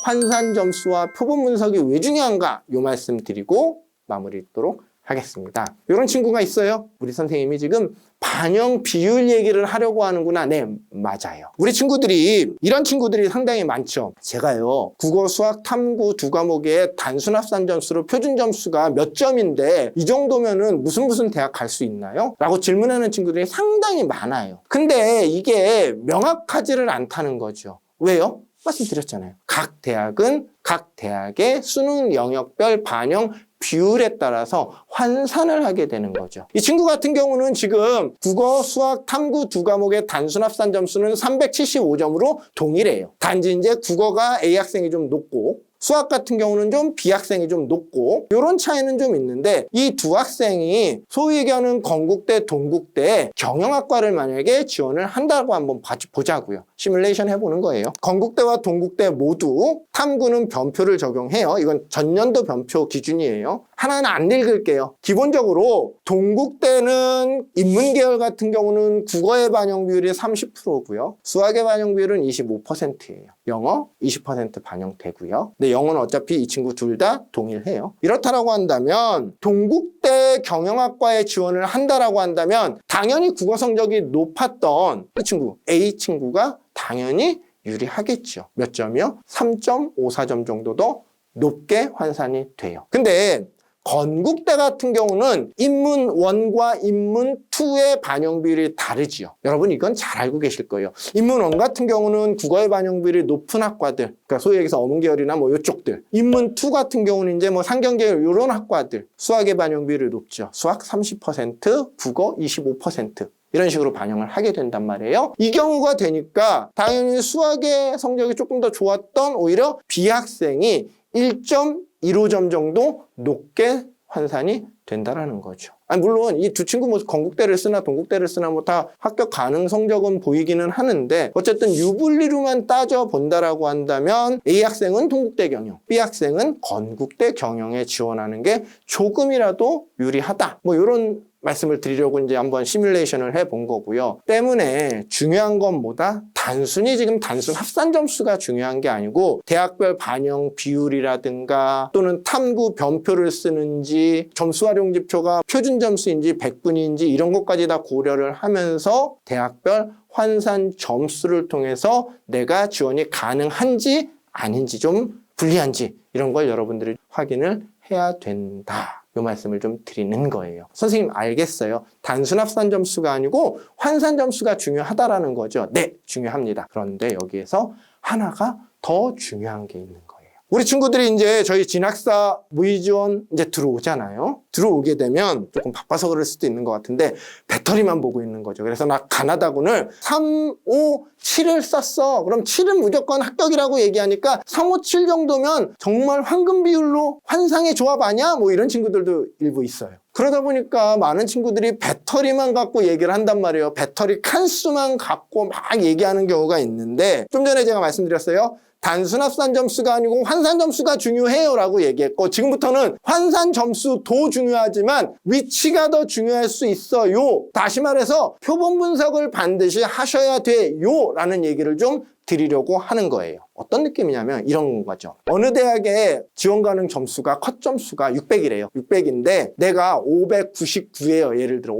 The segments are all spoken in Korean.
환산 점수와 표본 분석이 왜 중요한가? 요 말씀 드리고 마무리 짓도록 하겠습니다. 이런 친구가 있어요. 우리 선생님이 지금 반영 비율 얘기를 하려고 하는구나. 네, 맞아요. 우리 친구들이 이런 친구들이 상당히 많죠. 제가요, 국어, 수학, 탐구 두 과목의 단순 합산 점수로 표준 점수가 몇 점인데 이 정도면은 무슨 대학 갈 수 있나요? 라고 질문하는 친구들이 상당히 많아요. 근데 이게 명확하지를 않다는 거죠. 왜요? 말씀드렸잖아요. 각 대학은 각 대학의 수능 영역별 반영 비율에 따라서 환산을 하게 되는 거죠. 이 친구 같은 경우는 지금 국어, 수학, 탐구 두 과목의 단순 합산 점수는 375점으로 동일해요. 단지 이제 국어가 A 학생이 좀 높고 수학 같은 경우는 좀 B 학생이 좀 높고 이런 차이는 좀 있는데 이 두 학생이 소위 얘기하는 건국대, 동국대 경영학과를 만약에 지원을 한다고 한번 보자고요. 시뮬레이션 해보는 거예요. 건국대와 동국대 모두 탐구는 변표를 적용해요. 이건 전년도 변표 기준이에요. 하나는 안 읽을게요. 기본적으로 동국대는 인문계열 같은 경우는 국어의 반영 비율이 30%고요. 수학의 반영 비율은 25%예요. 영어 20% 반영되고요. 근데 영어는 어차피 이 친구 둘 다 동일해요. 이렇다라고 한다면 동국대 경영학과에 지원을 한다라고 한다면 당연히 국어 성적이 높았던 이 친구 A 친구가 당연히 유리하겠죠. 몇 점이요? 3.54점 정도 더 높게 환산이 돼요. 근데 건국대 같은 경우는 인문 1과 인문 2의 반영 비율이 다르지요. 여러분 이건 잘 알고 계실 거예요. 인문 1 같은 경우는 국어의 반영 비율이 높은 학과들, 그러니까 소위 얘기해서 어문계열이나 뭐 이쪽들. 인문 2 같은 경우는 이제 뭐 상경계열 이런 학과들, 수학의 반영 비율이 높죠. 수학 30%, 국어 25%. 이런 식으로 반영을 하게 된단 말이에요. 이 경우가 되니까 당연히 수학의 성적이 조금 더 좋았던 오히려 B 학생이 1.15점 정도 높게 환산이 된다라는 거죠. 아니 물론 이 두 친구 뭐 건국대를 쓰나 동국대를 쓰나 뭐 다 합격 가능 성적은 보이기는 하는데 어쨌든 유불리로만 따져 본다라고 한다면 A 학생은 동국대 경영, B 학생은 건국대 경영에 지원하는 게 조금이라도 유리하다. 뭐 이런 말씀을 드리려고 이제 한번 시뮬레이션을 해본 거고요. 때문에 중요한 건 뭐다? 단순히 지금 단순 합산 점수가 중요한 게 아니고 대학별 반영 비율이라든가 또는 탐구 변표를 쓰는지 점수 활용 지표가 표준 점수인지 100분인지 이런 것까지 다 고려를 하면서 대학별 환산 점수를 통해서 내가 지원이 가능한지 아닌지 좀 불리한지 이런 걸 여러분들이 확인을 해야 된다. 이 말씀을 좀 드리는 거예요. 선생님 알겠어요. 단순 합산 점수가 아니고 환산 점수가 중요하다라는 거죠. 네, 중요합니다. 그런데 여기에서 하나가 더 중요한 게 있는 거예요. 우리 친구들이 이제 저희 진학사 무의지원 이제 들어오잖아요. 들어오게 되면 조금 바빠서 그럴 수도 있는 것 같은데 배터리만 보고 있는 거죠. 그래서 나 가나다군을 3, 5, 7을 썼어. 그럼 7은 무조건 합격이라고 얘기하니까 3, 5, 7 정도면 정말 황금 비율로 환상의 조합 아니야? 뭐 이런 친구들도 일부 있어요. 그러다 보니까 많은 친구들이 배터리만 갖고 얘기를 한단 말이에요. 배터리 칸수만 갖고 막 얘기하는 경우가 있는데 좀 전에 제가 말씀드렸어요. 단순 합산 점수가 아니고 환산 점수가 중요해요 라고 얘기했고 지금부터는 환산 점수도 중요하지만 위치가 더 중요할 수 있어요. 다시 말해서 표본 분석을 반드시 하셔야 돼요 라는 얘기를 좀 드리려고 하는 거예요. 어떤 느낌이냐면 이런 거죠. 어느 대학에 지원 가능 점수가 컷 점수가 600이래요. 600인데 내가 599예요. 예를 들어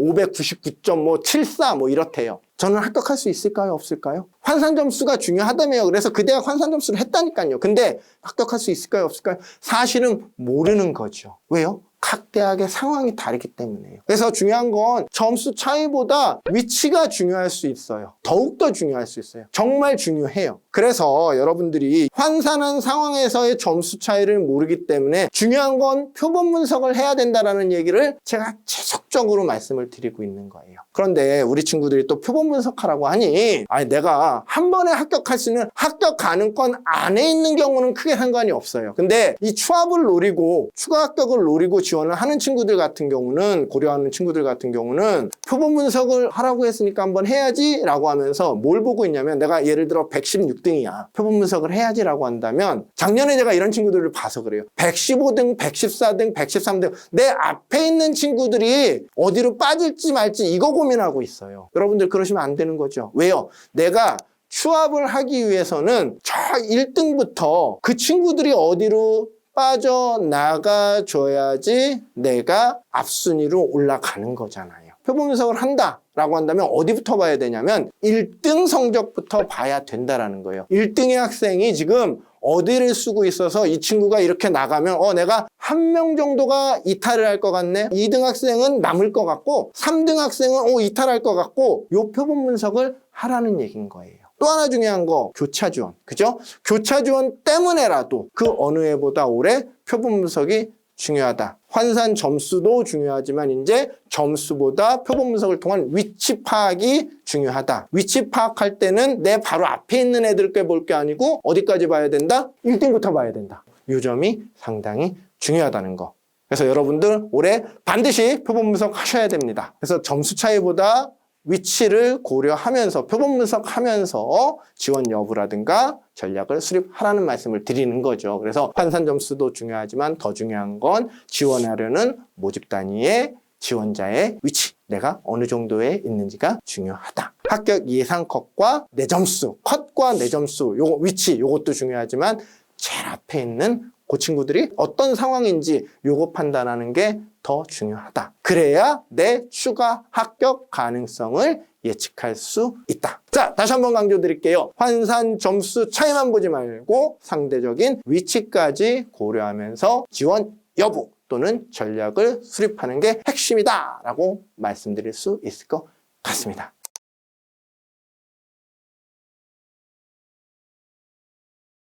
599.74 뭐 이렇대요. 저는 합격할 수 있을까요? 없을까요? 환산 점수가 중요하다며요. 그래서 그 대학 환산 점수를 했다니까요. 근데 합격할 수 있을까요? 없을까요? 사실은 모르는 거죠. 왜요? 각 대학의 상황이 다르기 때문에요. 그래서 중요한 건 점수 차이보다 위치가 중요할 수 있어요. 더욱더 중요할 수 있어요. 정말 중요해요. 그래서 여러분들이 환산한 상황에서의 점수 차이를 모르기 때문에 중요한 건 표본 분석을 해야 된다는 얘기를 제가 지속적으로 말씀을 드리고 있는 거예요. 그런데 우리 친구들이 또 표본 분석하라고 하니 아니 내가 한 번에 합격할 수 있는 합격 가능권 안에 있는 경우는 크게 상관이 없어요. 근데 이 추합을 노리고 추가 합격을 노리고 지원을 하는 친구들 같은 경우는 고려하는 친구들 같은 경우는 표본 분석을 하라고 했으니까 한번 해야지 라고 하면서 뭘 보고 있냐면 내가 예를 들어 116등이야. 표본 분석을 해야지 라고 한다면 작년에 제가 이런 친구들을 봐서 그래요. 115등, 114등, 113등 내 앞에 있는 친구들이 어디로 빠질지 말지 이거 고민하고 있어요. 여러분들 그러시면 안 되는 거죠. 왜요? 내가 수합을 하기 위해서는 저 1등부터 그 친구들이 어디로 빠져나가줘야지 내가 앞순위로 올라가는 거잖아요. 표본 분석을 한다라고 한다면 어디부터 봐야 되냐면 1등 성적부터 봐야 된다라는 거예요. 1등의 학생이 지금 어디를 쓰고 있어서 이 친구가 이렇게 나가면 내가 한 명 정도가 이탈을 할 것 같네. 2등 학생은 남을 것 같고 3등 학생은 이탈할 것 같고 요 표본 분석을 하라는 얘기인 거예요. 또 하나 중요한 거 교차 지원. 그죠? 교차 지원 때문에라도 그 어느 해보다 올해 표본 분석이 중요하다. 환산 점수도 중요하지만 이제 점수보다 표본 분석을 통한 위치 파악이 중요하다. 위치 파악할 때는 내 바로 앞에 있는 애들 꽤 볼 게 아니고 어디까지 봐야 된다? 1등부터 봐야 된다. 이 점이 상당히 중요하다는 거. 그래서 여러분들 올해 반드시 표본 분석 하셔야 됩니다. 그래서 점수 차이보다 위치를 고려하면서 표본 분석하면서 지원 여부라든가 전략을 수립하라는 말씀을 드리는 거죠. 그래서 환산 점수도 중요하지만 더 중요한 건 지원하려는 모집 단위의 지원자의 위치, 내가 어느 정도에 있는지가 중요하다. 합격 예상 컷과 내 점수, 컷과 내 점수, 요거 위치, 요것도 중요하지만 제일 앞에 있는 그 친구들이 어떤 상황인지 요거 판단하는 게 더 중요하다. 그래야 내 추가 합격 가능성을 예측할 수 있다. 자, 다시 한번 강조드릴게요. 환산 점수 차이만 보지 말고 상대적인 위치까지 고려하면서 지원 여부 또는 전략을 수립하는 게 핵심이다 라고 말씀드릴 수 있을 것 같습니다.